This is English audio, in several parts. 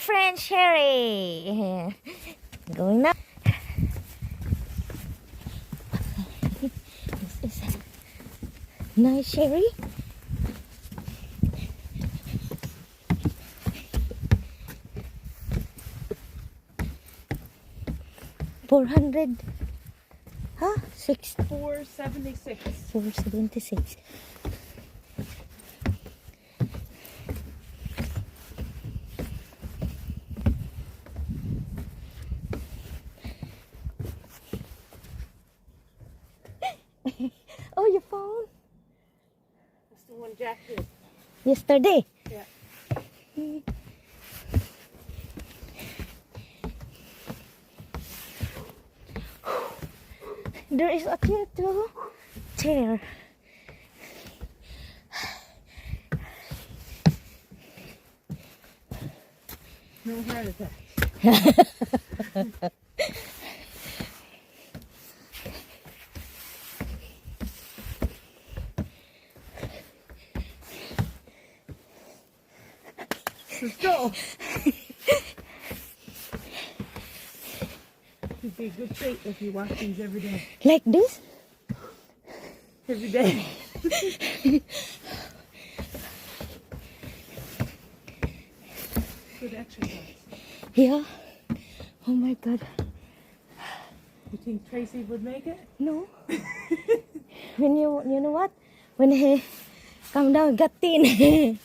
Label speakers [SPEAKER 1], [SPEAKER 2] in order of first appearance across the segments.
[SPEAKER 1] friend Sherry. Going now. This is nice, Sherry. $400. Huh?
[SPEAKER 2] 476.
[SPEAKER 1] 476. Oh, your phone?
[SPEAKER 2] That's the one Jack did.
[SPEAKER 1] Yesterday.
[SPEAKER 2] Yeah.
[SPEAKER 1] There is a chair too. Chair.
[SPEAKER 2] No heart attack. Let's go. You'd be a good shape if you watch these every day.
[SPEAKER 1] Like this?
[SPEAKER 2] Every day. Good exercise.
[SPEAKER 1] Yeah. Oh my God.
[SPEAKER 2] You think Tracy would make it?
[SPEAKER 1] No. When you know what? When he come down, got thin.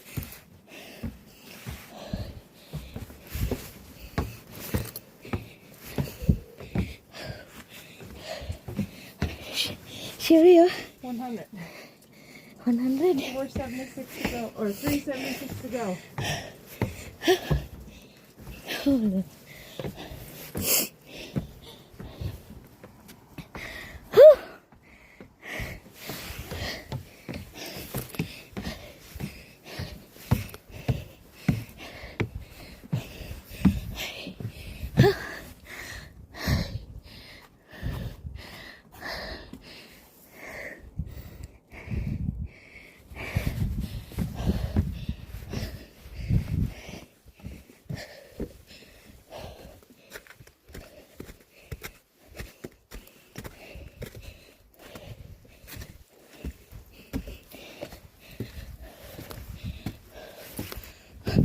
[SPEAKER 1] Sherry,
[SPEAKER 2] 100.
[SPEAKER 1] 100.
[SPEAKER 2] 476 to go, or 376 to go.
[SPEAKER 1] Oh.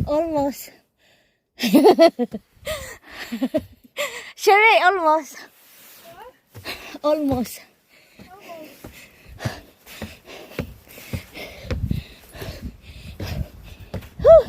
[SPEAKER 1] Almost. Sherry, almost.
[SPEAKER 2] What?
[SPEAKER 1] Almost. Whew.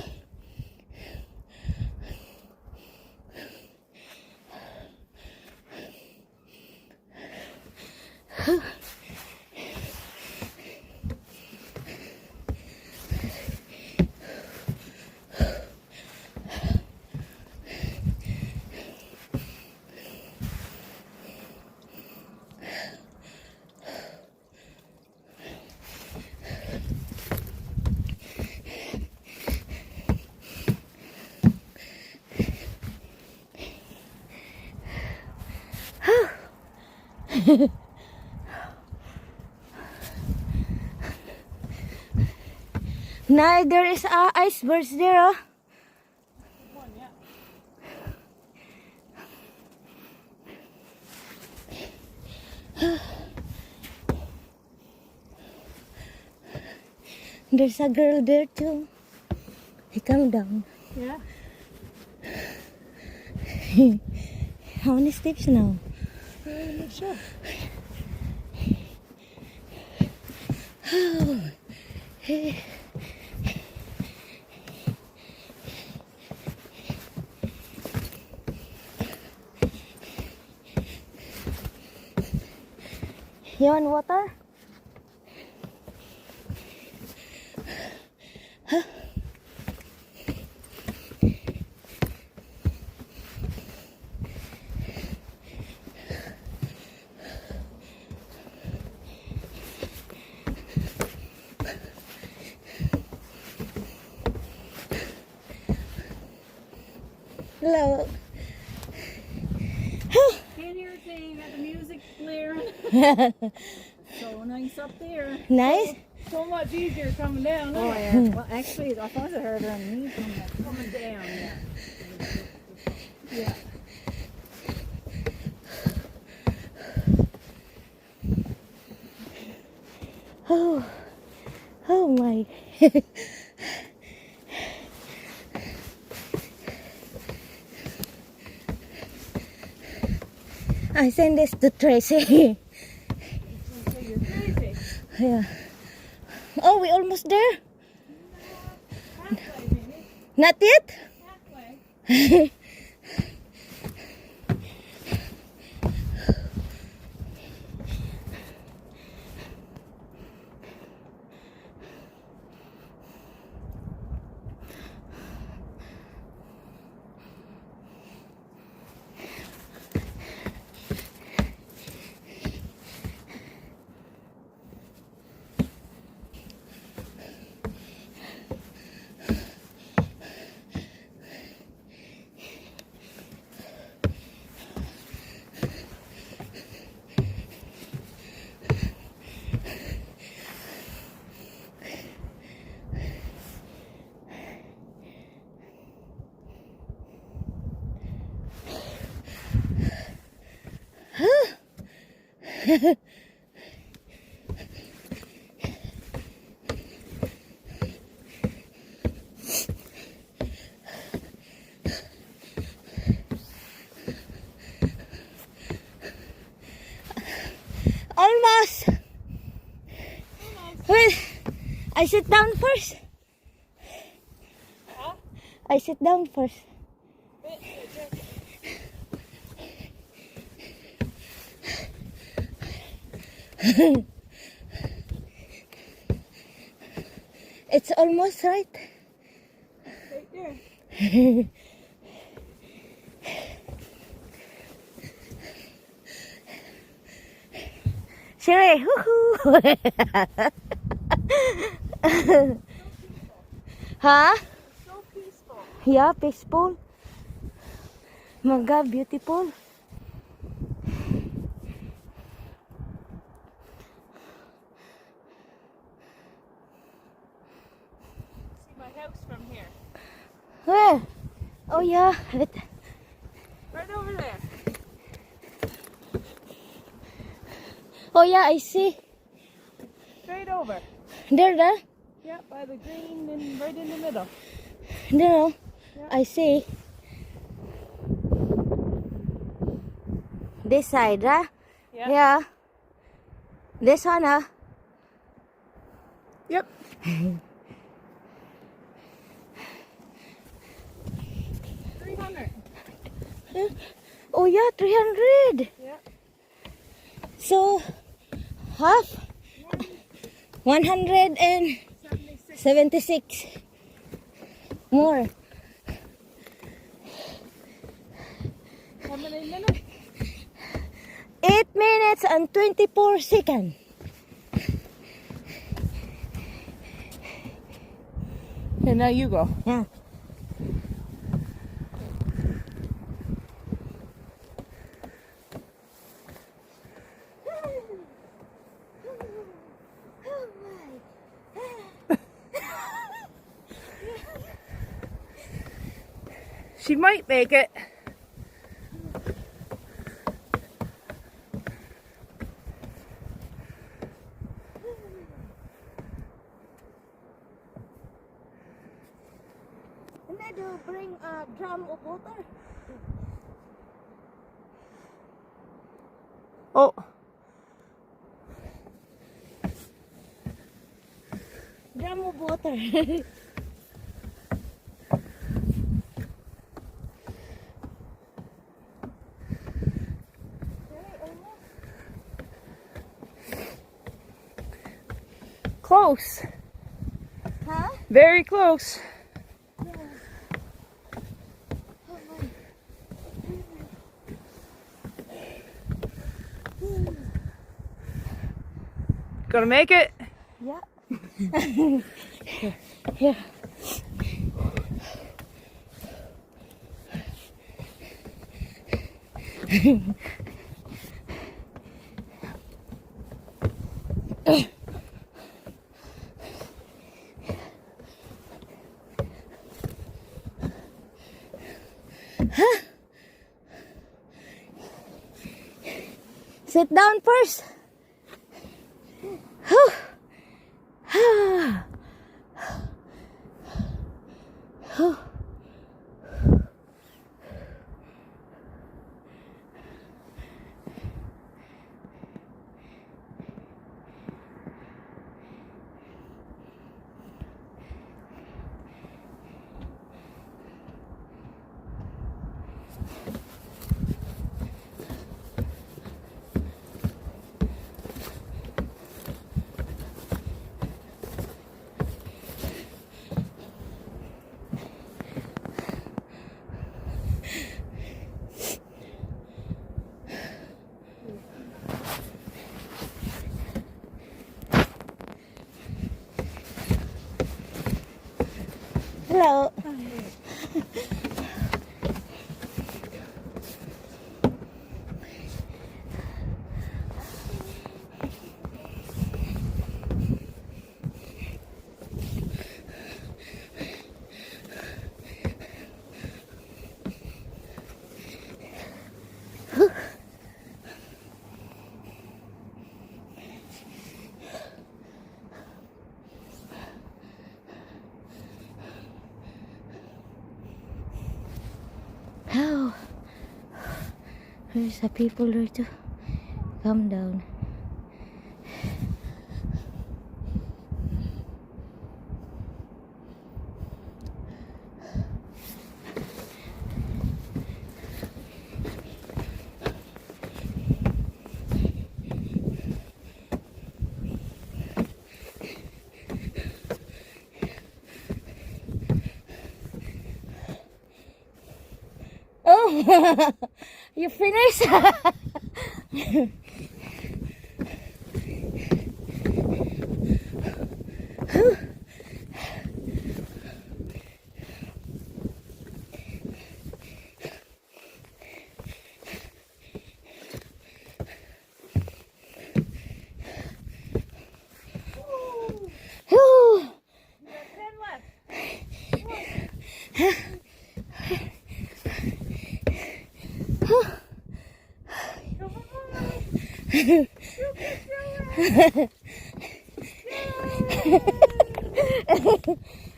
[SPEAKER 1] Now there is icebergs there.
[SPEAKER 2] One, yeah.
[SPEAKER 1] There's a girl there too. He come down.
[SPEAKER 2] Yeah.
[SPEAKER 1] How many steps now?
[SPEAKER 2] I'm not sure.
[SPEAKER 1] Oh. Hey. You want water? Huh? Hello.
[SPEAKER 2] Can't hear a thing. Got the music blaring. So nice up there.
[SPEAKER 1] Nice.
[SPEAKER 2] So much easier coming down.
[SPEAKER 3] Oh yeah. Well, actually, I thought I heard her underneath.
[SPEAKER 2] Coming down, yeah.
[SPEAKER 1] Oh, oh my. I send this to Tracy.
[SPEAKER 2] So you're crazy.
[SPEAKER 1] Yeah. Oh, we almost there?
[SPEAKER 2] Halfway, maybe.
[SPEAKER 1] Not yet?
[SPEAKER 2] Halfway.
[SPEAKER 1] Almost. Wait, I sit down first.
[SPEAKER 2] Huh?
[SPEAKER 1] I sit down first. It's almost right.
[SPEAKER 2] Right there.
[SPEAKER 1] Sherry, woohoo! Huh?
[SPEAKER 2] So peaceful.
[SPEAKER 1] Yeah, peaceful. Maga, beautiful.
[SPEAKER 2] See my house from here.
[SPEAKER 1] Where? Oh yeah.
[SPEAKER 2] Right over there.
[SPEAKER 1] Oh yeah, I see.
[SPEAKER 2] Straight over.
[SPEAKER 1] There.
[SPEAKER 2] Yeah, by the green and right in the middle.
[SPEAKER 1] There.
[SPEAKER 2] Yeah.
[SPEAKER 1] I see. This side, huh?
[SPEAKER 2] Yeah.
[SPEAKER 1] Yeah. This one, huh?
[SPEAKER 2] Yep. 300.
[SPEAKER 1] Oh yeah, 300.
[SPEAKER 2] Yeah.
[SPEAKER 1] So, half?
[SPEAKER 2] 176.
[SPEAKER 1] 176. More.
[SPEAKER 2] How many minutes?
[SPEAKER 1] 8 minutes and 24 seconds.
[SPEAKER 2] Okay, now you go.
[SPEAKER 1] Yeah.
[SPEAKER 2] She might make it.
[SPEAKER 1] And I do bring a drum of water.
[SPEAKER 2] Oh.
[SPEAKER 1] Drum of water.
[SPEAKER 2] Close.
[SPEAKER 1] Huh?
[SPEAKER 2] Very close. Gonna make it?
[SPEAKER 1] Yeah. Yeah. Sit down first. Whew. Hello. Oh, there's a people there too. Calm down. Oh, you finished? Whew.
[SPEAKER 2] 10 left.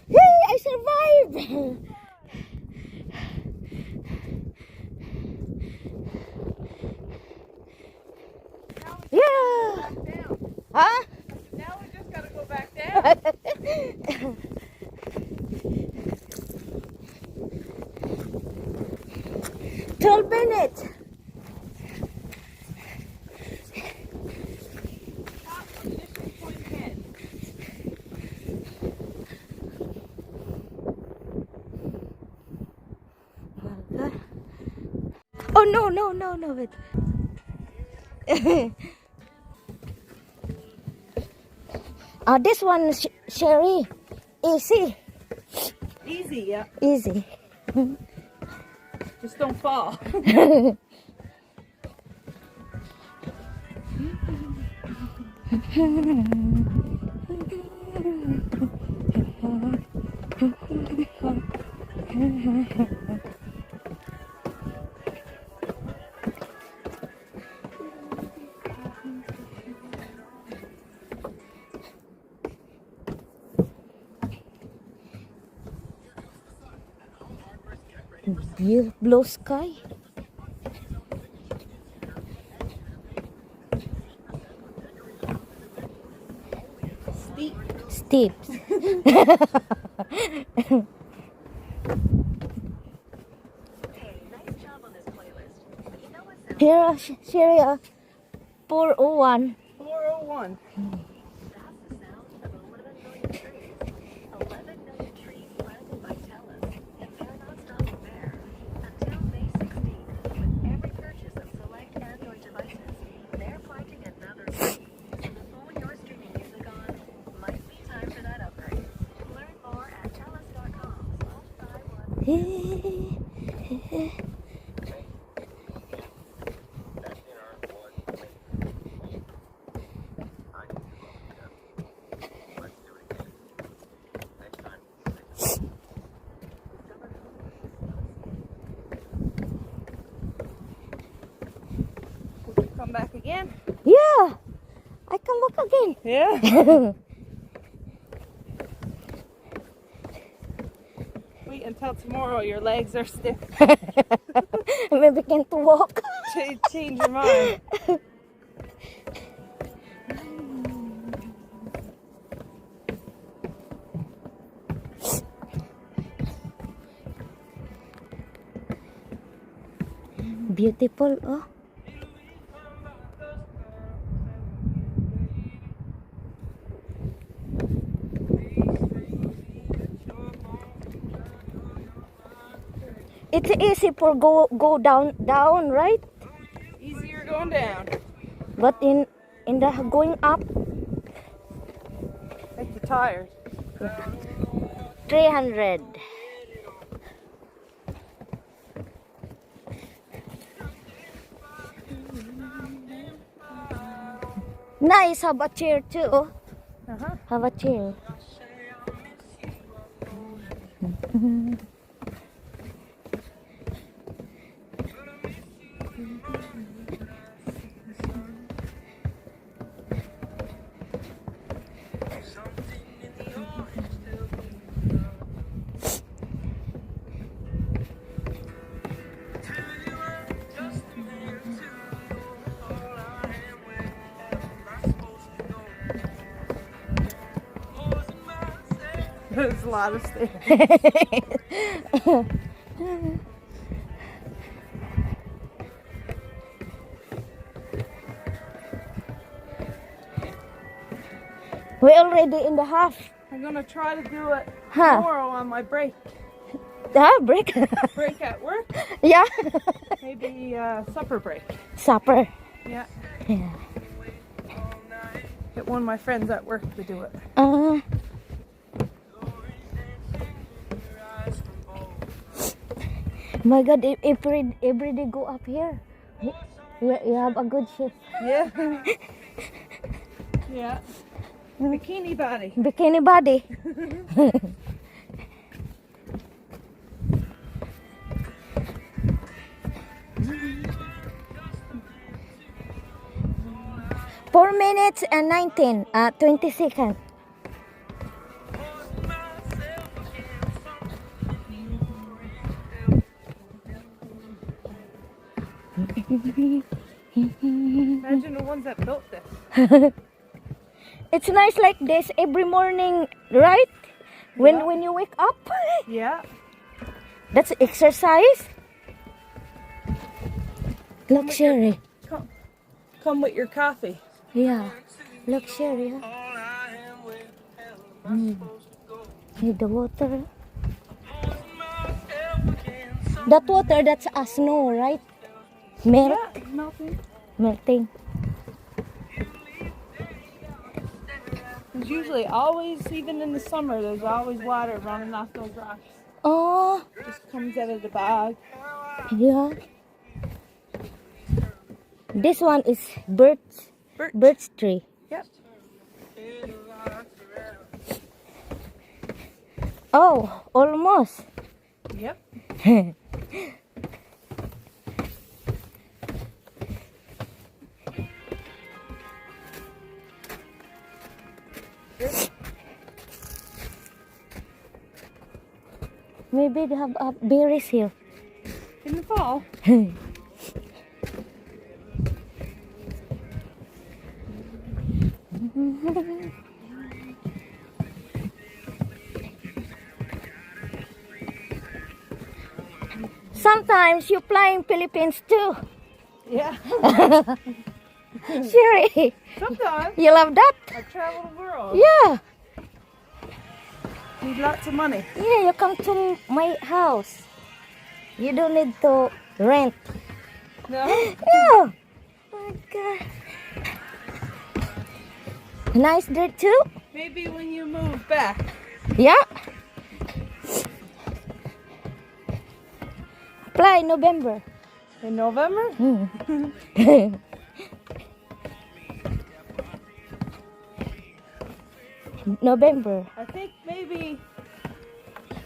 [SPEAKER 1] Yay, I survived! Yeah! Huh?
[SPEAKER 2] Now we just gotta go back down.
[SPEAKER 1] 12 minutes!
[SPEAKER 2] Top of Mission Point Head.
[SPEAKER 1] Oh no, wait. This one, Sherry. Easy.
[SPEAKER 2] Easy, yeah.
[SPEAKER 1] Easy.
[SPEAKER 2] Just don't fall.
[SPEAKER 1] Blue sky. Steep. Here, Sherry, 401.
[SPEAKER 2] 401. Come back again?
[SPEAKER 1] Yeah, I can walk again.
[SPEAKER 2] Yeah. Wait until tomorrow. Your legs are stiff.
[SPEAKER 1] Maybe can't walk.
[SPEAKER 2] Change your mind.
[SPEAKER 1] Beautiful, oh. It's easy for go down, right?
[SPEAKER 2] Easier going down.
[SPEAKER 1] But in the going up,
[SPEAKER 2] Make you tired.
[SPEAKER 1] 300. Nice, have a chair too.
[SPEAKER 2] Uh-huh.
[SPEAKER 1] Have a chair.
[SPEAKER 2] There's a lot of stairs.
[SPEAKER 1] We're already in the half.
[SPEAKER 2] I'm gonna try to do it
[SPEAKER 1] Huh.
[SPEAKER 2] tomorrow on my break.
[SPEAKER 1] Break.
[SPEAKER 2] Break at work?
[SPEAKER 1] Yeah.
[SPEAKER 2] Maybe supper break.
[SPEAKER 1] Supper.
[SPEAKER 2] Yeah.
[SPEAKER 1] Yeah.
[SPEAKER 2] Get one of my friends at work to do it.
[SPEAKER 1] My God, if every day go up here, you have a good shift.
[SPEAKER 2] Yeah. Yeah. Bikini body.
[SPEAKER 1] Bikini body. Four minutes and 20 seconds.
[SPEAKER 2] Imagine the ones that built this.
[SPEAKER 1] It's nice like this every morning, right? When
[SPEAKER 2] Yeah.
[SPEAKER 1] when you wake up,
[SPEAKER 2] Yeah.
[SPEAKER 1] that's exercise. Luxury.
[SPEAKER 2] Come with your coffee.
[SPEAKER 1] Yeah, luxury. Need the water. That water, that's a snow, right?
[SPEAKER 2] Yeah. Melting.
[SPEAKER 1] Melting.
[SPEAKER 2] There's usually always, even in the summer, there's always water running off those rocks.
[SPEAKER 1] Oh,
[SPEAKER 2] Just comes out of the bog.
[SPEAKER 1] yeah. This one is birch tree.
[SPEAKER 2] Yep.
[SPEAKER 1] Oh, almost.
[SPEAKER 2] Yep.
[SPEAKER 1] Maybe they have berries here.
[SPEAKER 2] In the fall.
[SPEAKER 1] Sometimes you fly in Philippines too.
[SPEAKER 2] Yeah.
[SPEAKER 1] Sherry,
[SPEAKER 2] Sometimes
[SPEAKER 1] you love that?
[SPEAKER 2] I travel the world.
[SPEAKER 1] Yeah.
[SPEAKER 2] Need lots of money.
[SPEAKER 1] Yeah, you come to my house. You don't need to rent.
[SPEAKER 2] No?
[SPEAKER 1] Yeah. Oh my God. Nice there too.
[SPEAKER 2] Maybe when you move back.
[SPEAKER 1] Yeah. Fly November.
[SPEAKER 2] In November?
[SPEAKER 1] November.
[SPEAKER 2] I think maybe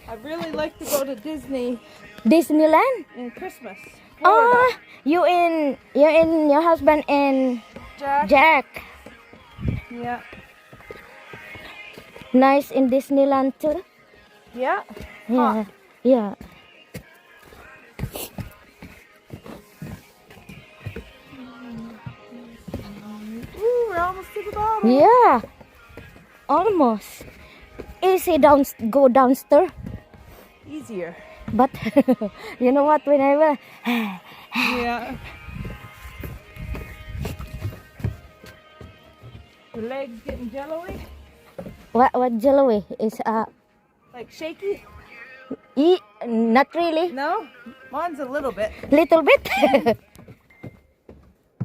[SPEAKER 2] I'd really like to go to Disney
[SPEAKER 1] Disneyland.
[SPEAKER 2] in Christmas.
[SPEAKER 1] Oh,
[SPEAKER 2] Florida.
[SPEAKER 1] you and your husband and
[SPEAKER 2] Jack.
[SPEAKER 1] Jack.
[SPEAKER 2] Yeah.
[SPEAKER 1] Nice in Disneyland too.
[SPEAKER 2] Yeah.
[SPEAKER 1] Yeah. Yeah.
[SPEAKER 2] Ooh, we're almost to the bottom.
[SPEAKER 1] Yeah. Almost. Easy go downstairs.
[SPEAKER 2] Easier.
[SPEAKER 1] But you know what? Whenever
[SPEAKER 2] Yeah. Your legs getting jello-y?
[SPEAKER 1] what jelly is
[SPEAKER 2] Like shaky?
[SPEAKER 1] not really.
[SPEAKER 2] No? Mine's a little bit.
[SPEAKER 1] Little bit.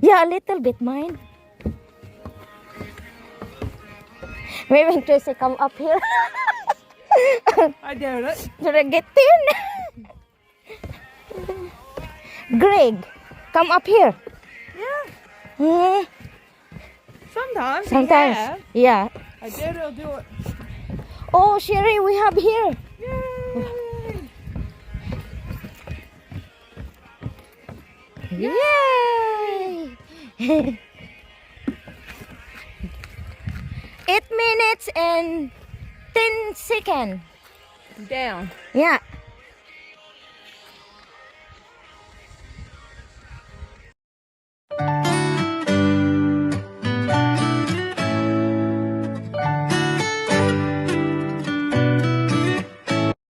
[SPEAKER 1] Yeah, a little bit mine. Maybe Tracy come up here.
[SPEAKER 2] I doubt it.
[SPEAKER 1] Should I get in? Greg, come up here.
[SPEAKER 2] Yeah.
[SPEAKER 1] Hmm,
[SPEAKER 2] Sometimes.
[SPEAKER 1] sometimes.
[SPEAKER 2] Yeah.
[SPEAKER 1] Yeah.
[SPEAKER 2] I doubt he'll do it.
[SPEAKER 1] Oh, Sherry, we have here.
[SPEAKER 2] Yay!
[SPEAKER 1] Yay! 8 minutes and 10 seconds.
[SPEAKER 2] Down.
[SPEAKER 1] Yeah,